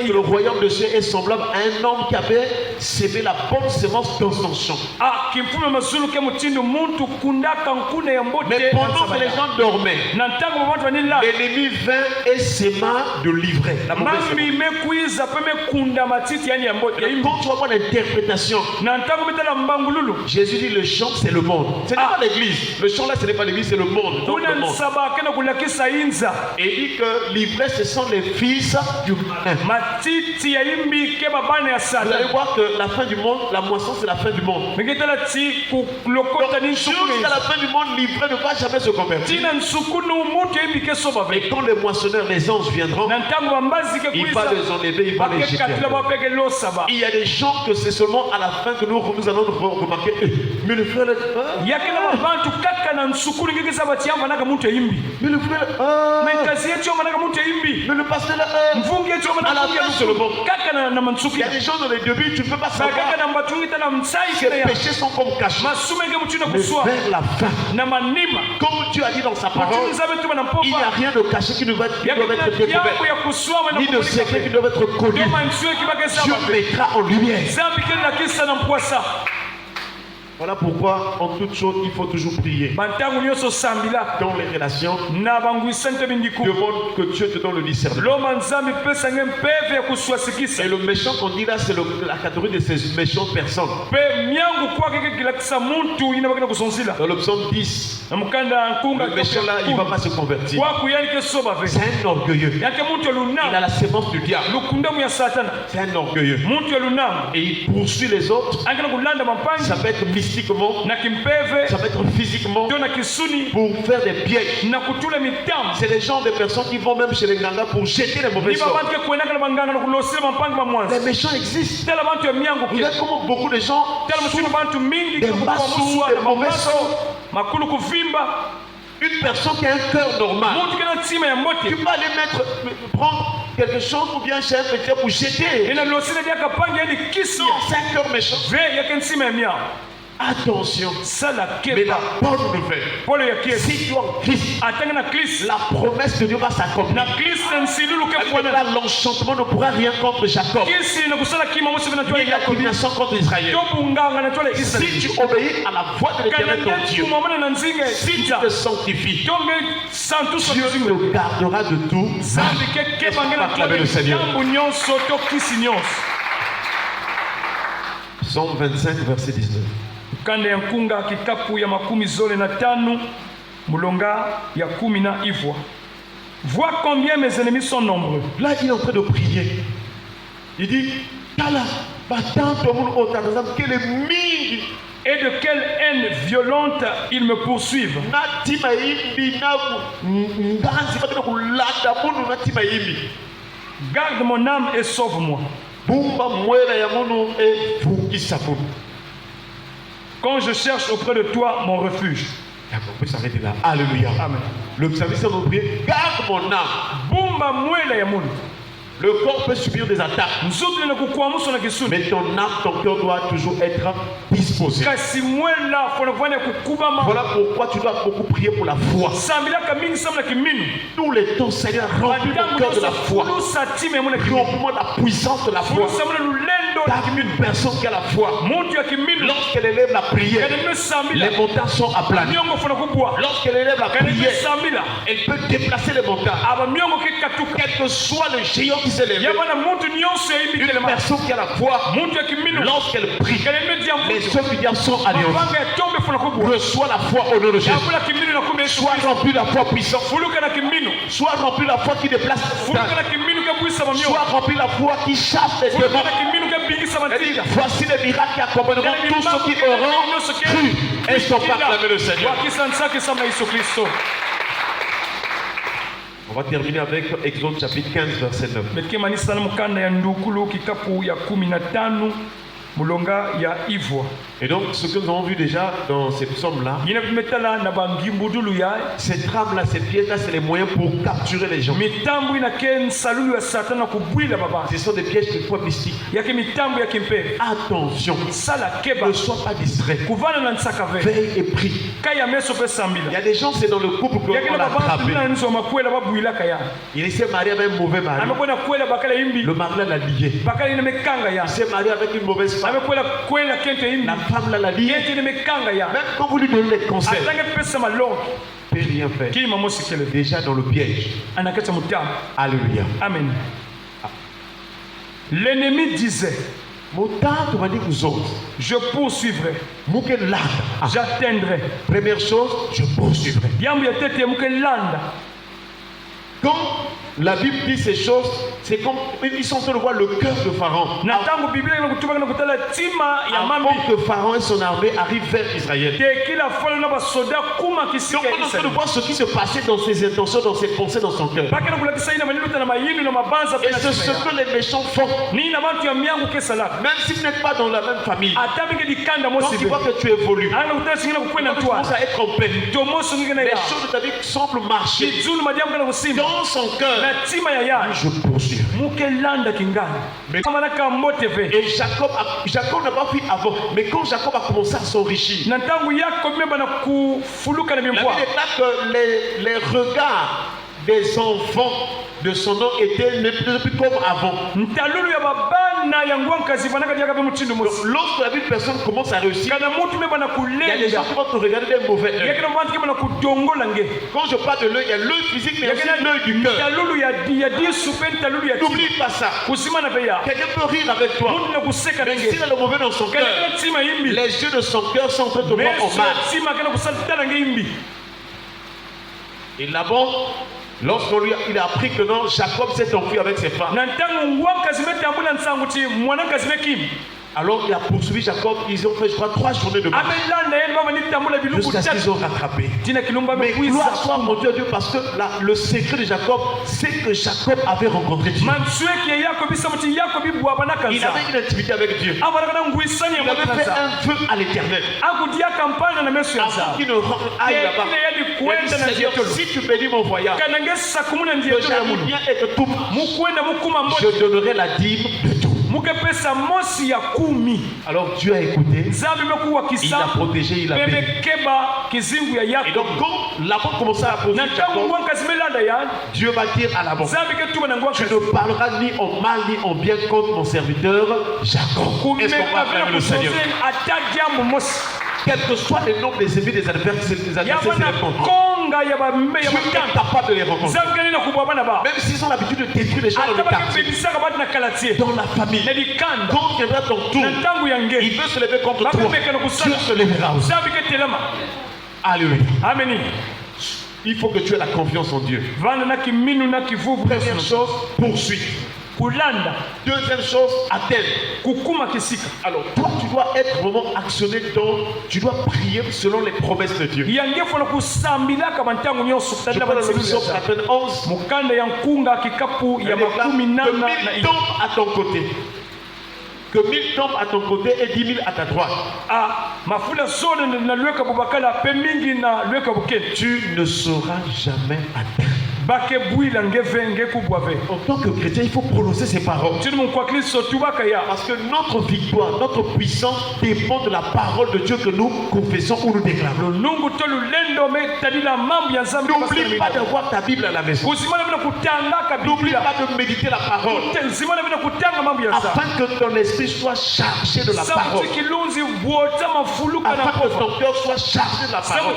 Le royaume de Dieu est semblable à un homme qui avait sémé la bonne semence dans son champ. Mais pendant que les gens dormaient, l'ennemi vint et séma de l'ivraie. La mauvaise semence. Quand tu vas voir l'interprétation, Jésus dit le champ c'est le monde. Ce n'est pas l'église. Le champ là ce n'est pas l'église, c'est le monde. Donc, le monde. Et il dit que l'ivraie ce sont les fils du malin. Vous allez voir que la fin du monde, la moisson c'est la fin du monde. Donc, jusqu'à la fin du monde, l'ivraie ne va jamais se convertir. Et quand les moissonneurs, les anges viendront, il va les enlever, il va les jeter. Il y a des gens que c'est seulement à la fin que nous allons remarquer. Mais le frère, mais le frère, mais le pasteur, à la fin c'est le bon. Il y a des gens dans les débuts, tu ne peux pas savoir. Ces péchés sont comme cachés. Mais vers la fin, comme Dieu a dit dans sa parole, il n'y a rien de caché qui ne doit être découvert, ni de secret qui doit être connu. Dieu mettra en lumière. Voilà pourquoi, en toute chose, il faut toujours prier. Dans les relations, demande que Dieu te donne le discernement. Et le méchant qu'on dit là, c'est la catégorie de ces méchantes personnes. Dans le psaume 10, le méchant là, il ne va pas se convertir. C'est un orgueilleux. Il a la sémence du diable. C'est un orgueilleux. Et il poursuit les autres. Ça peut être mystiquement, ça peut être physiquement, pour faire des pièges. C'est les gens, des personnes qui vont même chez les Nganga pour jeter les mauvais sorts. Les méchants existent. Il y a comme beaucoup de gens des massous, des mauvais sorts. Une personne qui a un cœur normal, tu peux aller prendre quelque chose ou bien chez un petit pour jeter. Non, c'est un cœur méchant. Attention, mais la bonne nouvelle, si tu es en Christ, la promesse de Dieu va s'accomplir. Là, l'enchantement ne pourra rien contre Jacob, ni la domination contre Israël. Si tu obéis à la voix de l'Éternel ton Dieu, si tu te sanctifies, Dieu te gardera de tout. Acclamez le Seigneur. Psaume 25, verset 19. Kanda ya nkunga kitabu ya 15 mulonga ya 10 ivwa. Vois combien mes ennemis sont nombreux. Là il est en train de prier. Il dit et de quelle haine violente ils me poursuivent. Garde mon âme et sauve-moi. Quand je cherche auprès de toi mon refuge. D'accord, on peut s'arrêter là. Alléluia. Amen. Le psalmiste a prié, garde mon âme. Bumba mwela ya mundu. Le corps peut subir des attaques. Mais ton âme, ton cœur doit toujours être disposé. Voilà pourquoi tu dois beaucoup prier pour la foi. Tous les temps, Seigneur, remplis mon cœur de la foi. Remplis-moi la puissance de la foi. Car une personne qui a la foi, lorsqu'elle élève la prière, les montagnes sont aplaties. Lorsqu'elle élève la prière, elle peut déplacer les montagnes. Quel que soit le géant qui s'élève, une personne qui a la foi, lorsqu'elle prie, les œuvres du diable sont anéantis. Reçois la foi au nom de Jésus. Sois rempli de la foi puissante. Sois rempli de la foi qui déplace les montagnes. Sois rempli de la foi qui chasse les démons. Voici les miracles qui accompagneront tous ceux qui auront cru et sont acclamés le Seigneur. On va terminer avec Exode chapitre 15 verset 9. Et donc ce que nous avons vu déjà dans ces psaumes-là, ces trames-là, ces pièges-là, c'est les moyens pour capturer les gens. Ce sont des pièges de foi mystique. Attention, ne sois pas distrait. Veille et prie. Il y a des gens, c'est dans le couple qu'on l'a attrapé. Il s'est marié avec un mauvais mari. Le mari l'a lié. Il s'est marié avec une mauvaise femme. La femme l'a lié. Même quand vous lui donnez des conseils, ne peut rien faire. Déjà dans le piège. Alléluia. Amen. L'ennemi disait, je poursuivrai, j'atteindrai. Première chose, je poursuivrai. Quand la Bible dit ces choses, c'est comme ils sont en train de voir le cœur de Pharaon. Avant que Pharaon et son armée arrivent vers Israël. Donc on est en train de voir ce qui se passait dans ses intentions, dans ses pensées, dans son cœur. Et c'est ce que les méchants font. Même si tu n'es pas dans la même famille, quand tu vois que tu évolues, quand tu commences à être en paix, les choses de ta vie semblent marcher dans son cœur. Je poursuis. Et Jacob n'a pas pris avant. Mais quand Jacob a commencé à s'enrichir, la Bible déclare que les regards des enfants de son nom étaient ne plus comme avant. Lorsque la vie de personne commence à réussir, il y a des gens qui vont te regarder d'un mauvais œil. Quand je parle de l'œil, il y a l'œil physique, mais il y a aussi l'œil du cœur. N'oublie pas ça. Quelqu'un peut rire avec toi, mais s'il a le mauvais dans son cœur, les yeux de son cœur sont en train de voir en mal. Et là-bas, lorsqu'il a appris que non, Jacob s'est enfui avec ses femmes. Alors il a poursuivi Jacob, ils ont fait je crois 3 journées de marche. Jusqu'à ce qu'ils ont rattrapé. Mais gloire soit mon Dieu, parce que là, le secret de Jacob, c'est que Jacob avait rencontré Dieu. Il avait une intimité avec Dieu. Il avait fait un feu à l'éternel. Avant qu'il ne aille là-bas, il a dit Seigneur, si tu bénis mon voyage, que j'arrive bien être tout, je donnerai la dîme de tout. Alors Dieu a écouté, il a protégé, il a béni. Et donc quand Laban commença à poursuivre Jacob, Dieu va dire à Laban, tu ne parleras ni en mal ni en bien contre mon serviteur Jacob. Est-ce qu'on va faire le Seigneur? Quel que soit le nom des ennemis des adversaires, Dieu est capable de les rencontrer. Même s'ils ont l'habitude de détruire les gens dans le quartier, dans la famille, quand viendra ton tour, il veut se lever contre toi, Dieu se lèvera aussi. Alléluia. Amen. Il faut que tu aies la confiance en Dieu. Première chose, poursuite. Deuxième chose, atteindre. Alors toi tu dois être vraiment actionné dans, tu dois prier selon les promesses de Dieu. Je parle dans le psaume 91. Que tombe à ton côté. Que 1000 tombent à ton côté et 10 000 à ta droite. Tu ne seras jamais atteint. En tant que chrétien, il faut prononcer ces paroles. Parce que notre victoire, notre puissance dépend de la parole de Dieu que nous confessons ou nous déclarons. N'oublie pas d'avoir ta Bible à la maison. N'oublie pas de méditer la parole. Afin que ton esprit soit chargé de la parole. Afin que ton cœur soit chargé de la parole.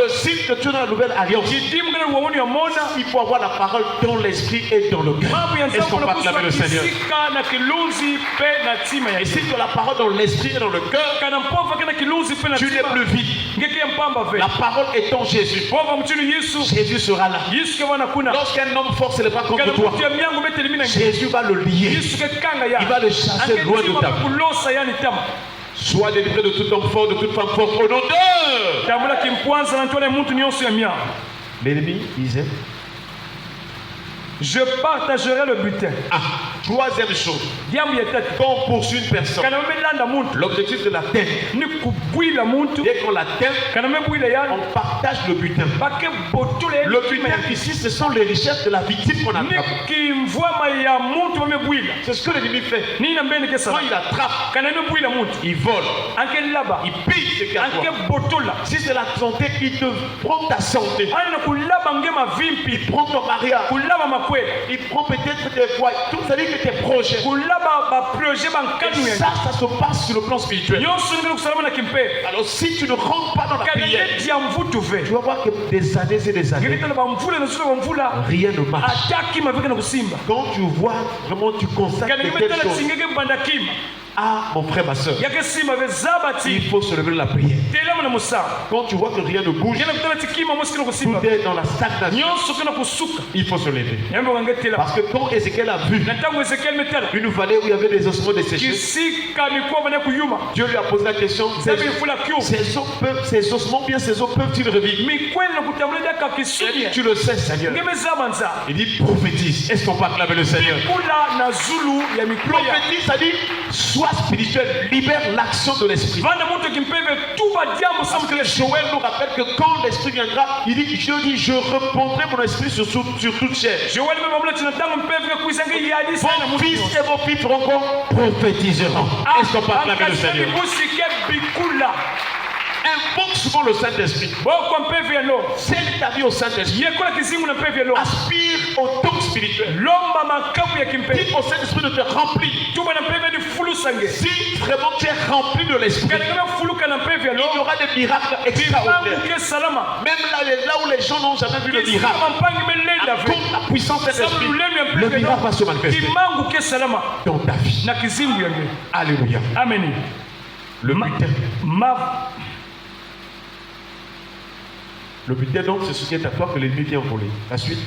Le signe que tu as dans la nouvelle alliance, il faut avoir la parole dans l'esprit et dans le cœur. Est-ce qu'on peut acclamer le Seigneur? Et si tu as la parole dans l'esprit et dans le cœur, tu n'es plus vide. La parole est en Jésus. Jésus sera là. Lorsqu'un homme force les bras contre toi, Jésus va le lier. Il va le chasser loin de ta vie. Sois délivré de tout homme fort, de toute femme forte, au nom de... L'ennemi disait, je partagerai le butin. Troisième chose, quand on poursuit une personne, l'objectif de l'atteindre, dès qu'on l'atteint, on partage le butin. Le butin ici, ce sont les richesses de la victime qu'on attrape. C'est ce que l'ennemi fait. Quand il attrape, il vole, il pille ce qu'il y a à toi. Si c'est la santé, il te prend ta santé. Il prend ton mariage. Il prend peut-être tes voies, tout ça dit que tes projets. Et ça se passe sur le plan spirituel. Alors si tu ne rentres pas dans la prière, tu vas voir que des années et des années, rien ne marche. Quand tu vois, vraiment tu constates que telle chose. Ah, mon frère, ma soeur, il faut se lever de la prière. Quand tu vois que rien ne bouge, tout est dans la stagnation, il faut se lever. Parce que quand Ézéchiel a vu une vallée où il y avait des ossements desséchés, Dieu lui a posé la question, ces ossements, bien ces os peuvent-ils revivre? Tu le sais, Seigneur. Il dit prophétise. Est-ce qu'on peut acclamer le Seigneur? Prophétise, ça dit sois spirituel, libère l'action de l'esprit. Parce que Joël nous rappelle que quand l'esprit viendra, il dit, je répondrai mon esprit sur toute chair. Vos fils et vos filles feront quoi? Prophétiseront. Est-ce qu'on peut acclamer le Seigneur? Invoque souvent le Saint-Esprit. Celle ta vie au Saint-Esprit. Aspire au don spirituel. Dis au Saint-Esprit de te remplir. Si vraiment tu es rempli de l'Esprit, il y aura des miracles extraordinaires. Même là où les gens n'ont jamais vu le miracle, à cause de la puissance de l'Esprit, le miracle va se manifester dans ta vie. Alléluia. Amen. Le butin. Le butin, donc, c'est ce qui est à toi que l'ennemi vient voler. La suite.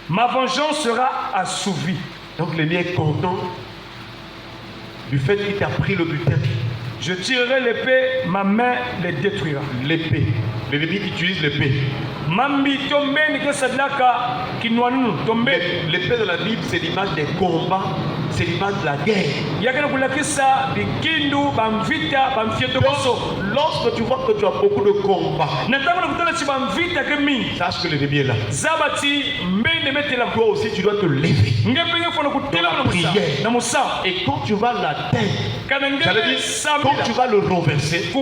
Ma vengeance sera assouvie. Donc l'ennemi est content du fait qu'il t'a pris le butin. Je tirerai l'épée, ma main les détruira. L'épée. L'ennemi utilise l'épée. L'épée de la Bible, c'est l'image des combats, c'est l'image de la guerre. Lorsque tu vois que tu as beaucoup de combats, sache que l'ennemi est là. Toi aussi, tu dois te lever dans la prière. Et quand tu vas l'atteindre, quand tu vas le renverser, tu vas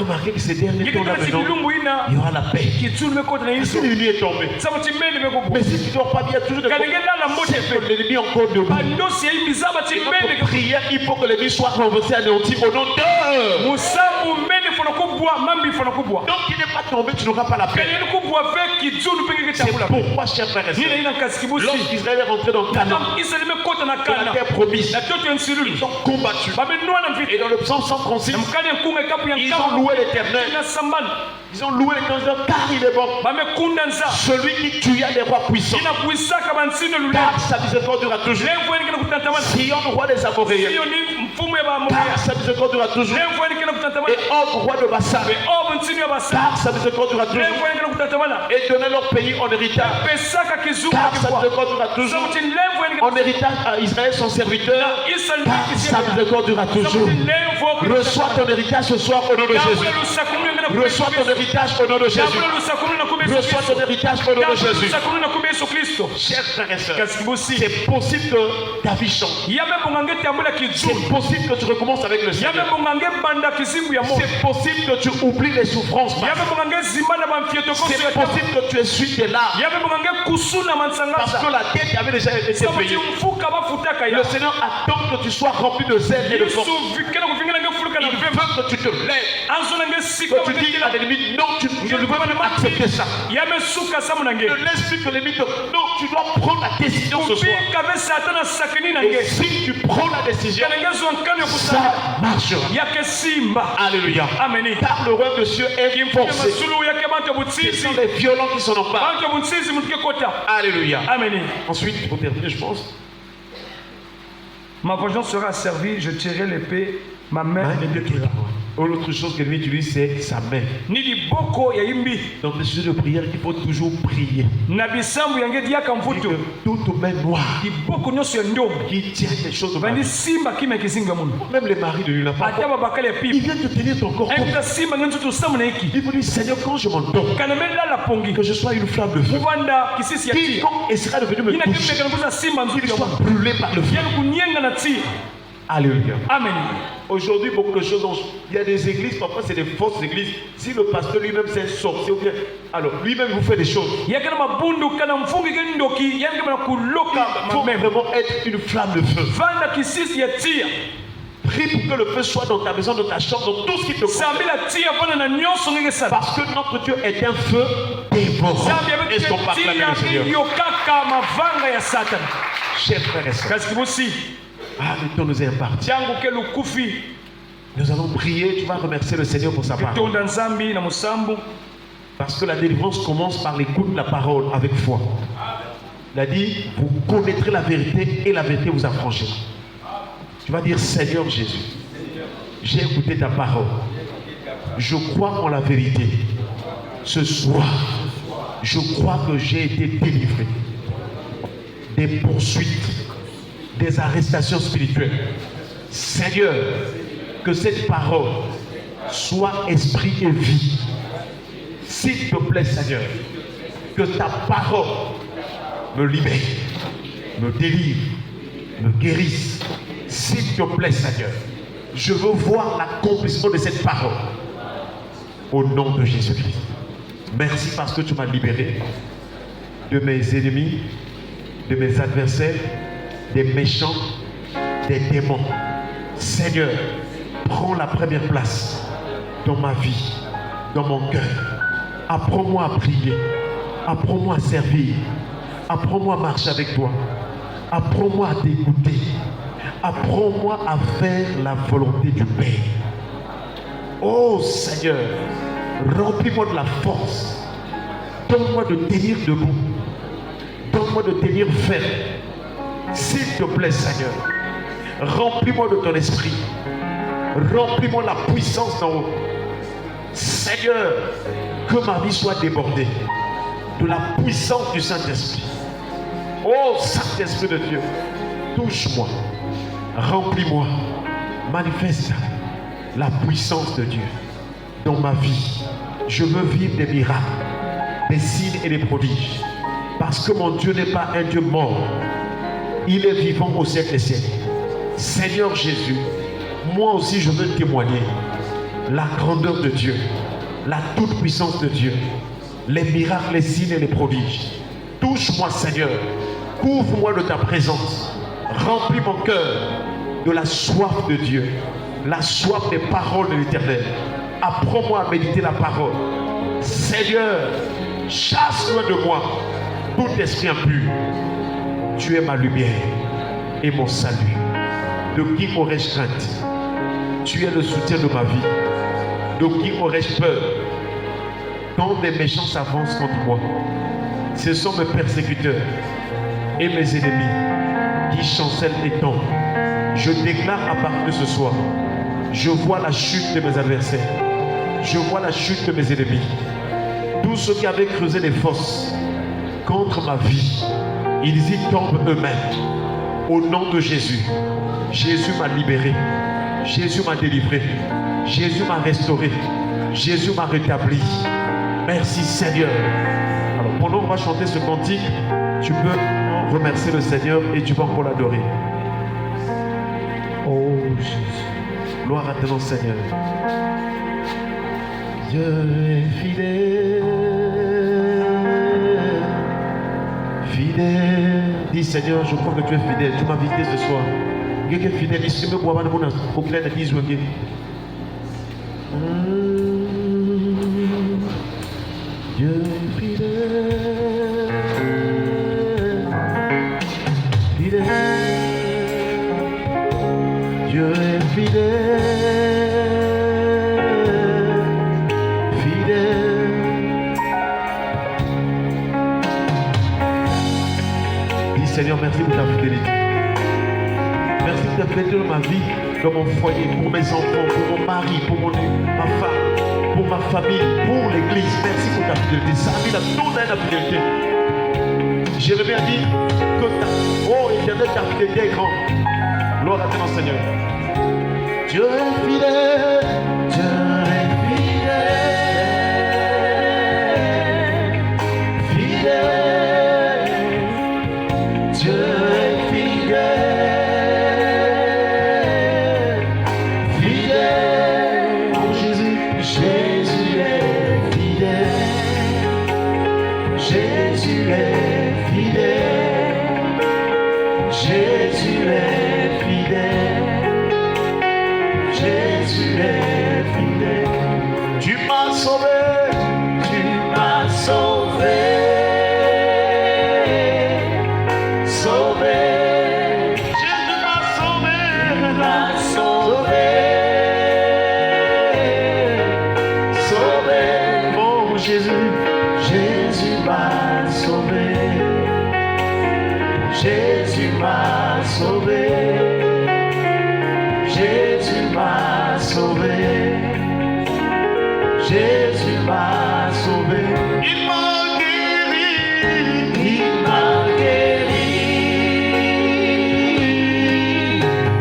remarquer que ces derniers temps là maintenant, il y aura la paix. Parce que l'ennemi est tombé. Mais si tu ne dors pas bien, toujours de l'ennemi encore debout. Et notre prière, il faut que l'ennemi soit renversé, anéanti au nom de... Donc il n'est pas tombé, tu n'auras pas la paix. C'est pourquoi, chers frères et sœurs, lorsqu'Israël est rentré dans Canaan, la terre promise, ils ont combattu. Et dans le psaume 136, ils ont loué l'Éternel. Ils ont loué l'Éternel car il est bon. Celui qui tua les rois puissants, car sa miséricorde durera toujours. Sion, roi des Amoréens, car sa miséricorde durera toujours. Og, roi de Bassan, car sa miséricorde durera toujours, et donner leur pays en héritage, car sa miséricorde durera toujours, en héritage à Israël son serviteur, car sa miséricorde durera toujours. Reçois ton héritage ce soir au nom de Jésus. Reçois ton héritage au nom de Jésus. Reçois ton héritage au nom de Jésus. Chers frères et sœurs, c'est possible que ta vie change. C'est possible que tu recommences avec le Seigneur. C'est possible que tu oublies les souffrances. C'est possible que tu essuies tes larmes. Parce que la dette avait déjà été payée. Le Seigneur attend que tu sois rempli de zèle et de force. Il veut que tu te lèves. Que tu dis à l'ennemi, non, je ne veux pas accepter ça. Ne laisse plus que l'ennemi te... Non, tu dois prendre la décision ce soir. Et si tu prends la décision, ça marchera. Alléluia. Car le roi de cieux est forcé. Ce sont les violents qui s'en emparent. Alléluia. Ensuite, pour terminer, je pense. Ma vengeance sera asservie, je tirerai l'épée, ma main ne détruira. L'autre chose que lui utilise, c'est sa main. Donc, le sujet de prière, il faut toujours prier. Que toute main noire qui tient des choses au mari. Même les maris de lui, il vient te tenir ton corps. Il vous dit, Seigneur, quand je m'endors, que je sois une flamme de feu. Quiconque essaiera de venir me toucher, qu'il soit brûlé par le feu. Alléluia. Amen. Aujourd'hui, beaucoup de choses. Il y a des églises, parfois c'est des fausses églises. Si le pasteur lui-même c'est un sorcier, alors lui-même vous fait des choses. Il faut vraiment être une flamme de feu. Prie pour que le feu soit dans ta maison, dans ta chambre, dans tout ce qui te concerne. Parce que notre Dieu est un feu dévorant. Est-ce qu'on peut acclamer le Seigneur? Chers frères et sœurs, le temps nous est imparti. Nous allons prier. Tu vas remercier le Seigneur pour sa parole. Parce que la délivrance commence par l'écoute de la parole avec foi. Il a dit, vous connaîtrez la vérité et la vérité vous affranchira. Tu vas dire, Seigneur Jésus, j'ai écouté ta parole. Je crois en la vérité. Ce soir, je crois que j'ai été délivré des poursuites, des arrestations spirituelles. Seigneur, que cette parole soit esprit et vie. S'il te plaît, Seigneur, que ta parole me libère, me délivre, me guérisse. S'il te plaît, Seigneur, je veux voir l'accomplissement de cette parole. Au nom de Jésus-Christ. Merci parce que tu m'as libéré de mes ennemis, de mes adversaires, des méchants, des démons. Seigneur, prends la première place dans ma vie, dans mon cœur. Apprends-moi à prier. Apprends-moi à servir. Apprends-moi à marcher avec toi. Apprends-moi à t'écouter. Apprends-moi à faire la volonté du Père. Oh Seigneur, remplis-moi de la force. Donne-moi de tenir debout. Donne-moi de tenir ferme. S'il te plaît, Seigneur, remplis-moi de ton esprit. Remplis-moi de la puissance d'en haut. Seigneur, que ma vie soit débordée de la puissance du Saint-Esprit. Oh Saint-Esprit de Dieu, touche-moi, remplis-moi, manifeste la puissance de Dieu dans ma vie. Je veux vivre des miracles, des signes et des prodiges. Parce que mon Dieu n'est pas un Dieu mort. Il est vivant au siècle des siècles. Seigneur Jésus, moi aussi je veux témoigner la grandeur de Dieu, la toute-puissance de Dieu, les miracles, les signes et les prodiges. Touche-moi Seigneur, couvre-moi de ta présence, remplis mon cœur de la soif de Dieu, la soif des paroles de l'Éternel. Apprends-moi à méditer la parole. Seigneur, chasse loin de moi tout esprit impur. Tu es ma lumière et mon salut. De qui aurais-je crainte? Tu es le soutien de ma vie. De qui aurais-je peur? Quand des méchants s'avancent contre moi, ce sont mes persécuteurs et mes ennemis qui chancellent et tombent. Je déclare à partir de ce soir, Je vois la chute de mes adversaires. Je vois la chute de mes ennemis. Tous ceux qui avaient creusé des fosses contre ma vie, ils y tombent eux-mêmes. Au nom de Jésus. Jésus m'a libéré. Jésus m'a délivré. Jésus m'a restauré. Jésus m'a rétabli. Merci Seigneur. Alors pendant qu'on va chanter ce cantique, tu peux remercier le Seigneur et tu peux encore l'adorer. Oh Jésus. Gloire à ton Seigneur. Dieu est fidèle. Fidèle. Dis Seigneur, je crois que tu es fidèle. Tu m'as visité ce soir. Dieu est fidèle. Ici, me bois de mon proclame de Israël. Dieu est fidèle. Fidèle. Dieu est fidèle. Fidèle. Dis Seigneur, merci pour ta fidélité. Merci pour ta fidélité dans ma vie, dans mon foyer, pour mes enfants, pour mon mari, pour ma femme, pour ma famille, pour l'église. Merci pour ta fidélité. Ça a mis la tourne à la fidélité. Jérémie a dit que oh éternel, ta fidélité est grande. Gloire à ton Seigneur. Dieu est fidèle. Dieu est fidèle. Fidèle. Dieu est fidèle. Fidèle. Oh Jésus. Jésus est fidèle. Jésus est fidèle. Jésus est fidèle. Jésus est fidèle. Tu m'as sauvé. Tu m'as sauvé. Sauvé. Jésus m'a sauvé. M'a sauvé. Sauvé. Oh Jésus. Jésus m'a sauvé. Jésus m'a sauvé. Jésus m'a sauvé. Jésus m'a sauvé. Il m'a guéri. Il m'a guéri.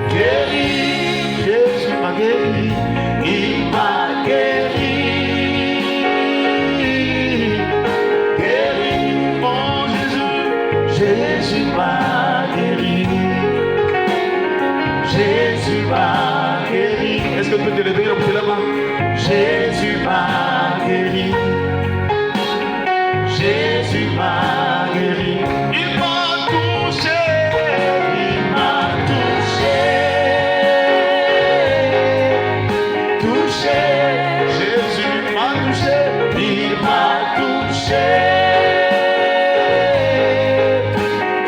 Guéri. Jésus m'a guéri. Il m'a guéri. Guéri. Oh Jésus. Jésus m'a guéri. Jésus m'a guéri. Est-ce que tu peux te lever dans la main? Jésus m'a guéri. Jésus m'a guéri. Il m'a touché. Il m'a touché. Touché. Jésus m'a touché. Il m'a touché.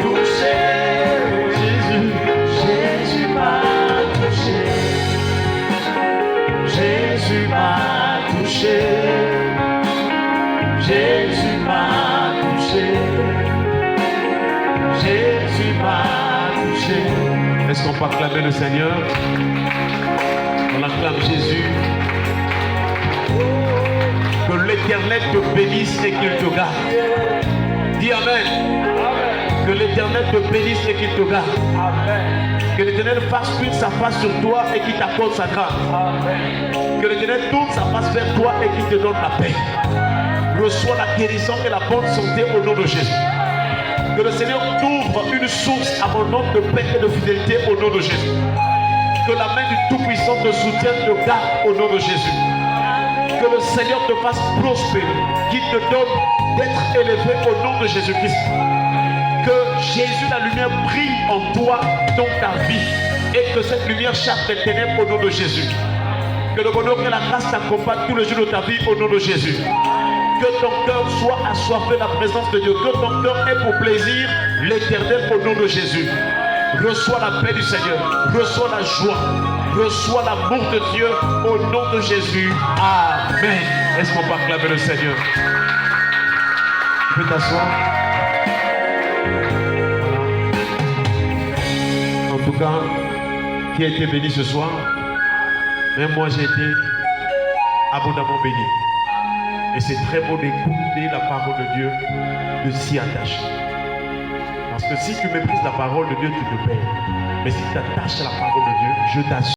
Touché. Jésus. Jésus m'a touché. Jésus m'a touché. Jésus m'a touché. Jésus m'a touché. Est-ce qu'on peut acclamer le Seigneur? On acclame Jésus. Que l'Éternel te bénisse et qu'il te garde. Dis Amen. Que l'Éternel te bénisse et qu'il te garde. Amen. Que l'Éternel fasse une sa face sur toi et qu'il t'accorde sa grâce. Amen. Que l'Éternel tourne sa face vers toi et qu'il te donne la paix. Reçois la guérison et la bonne santé au nom de Jésus. Que le Seigneur t'ouvre une source abondante de paix et de fidélité au nom de Jésus. Que la main du Tout-Puissant te soutienne, te garde au nom de Jésus. Que le Seigneur te fasse prospérer, qu'il te donne d'être élevé au nom de Jésus-Christ. Que Jésus, la lumière, brille en toi, dans ta vie, et que cette lumière chasse les ténèbres au nom de Jésus. Que le bonheur et la grâce t'accompagnent tous les jours de ta vie au nom de Jésus. Que ton cœur soit assoiffé de la présence de Dieu. Que ton cœur ait pour plaisir l'Éternel au nom de Jésus. Reçois la paix du Seigneur. Reçois la joie. Reçois l'amour de Dieu au nom de Jésus. Amen. Est-ce qu'on peut acclamer le Seigneur? Tu peux t'asseoir. En tout cas, qui a été béni ce soir? Mais moi, j'ai été abondamment béni. Et c'est très beau d'écouter la parole de Dieu, de s'y attacher. Parce que si tu méprises la parole de Dieu, tu te perds. Mais si tu t'attaches à la parole de Dieu, je t'assure.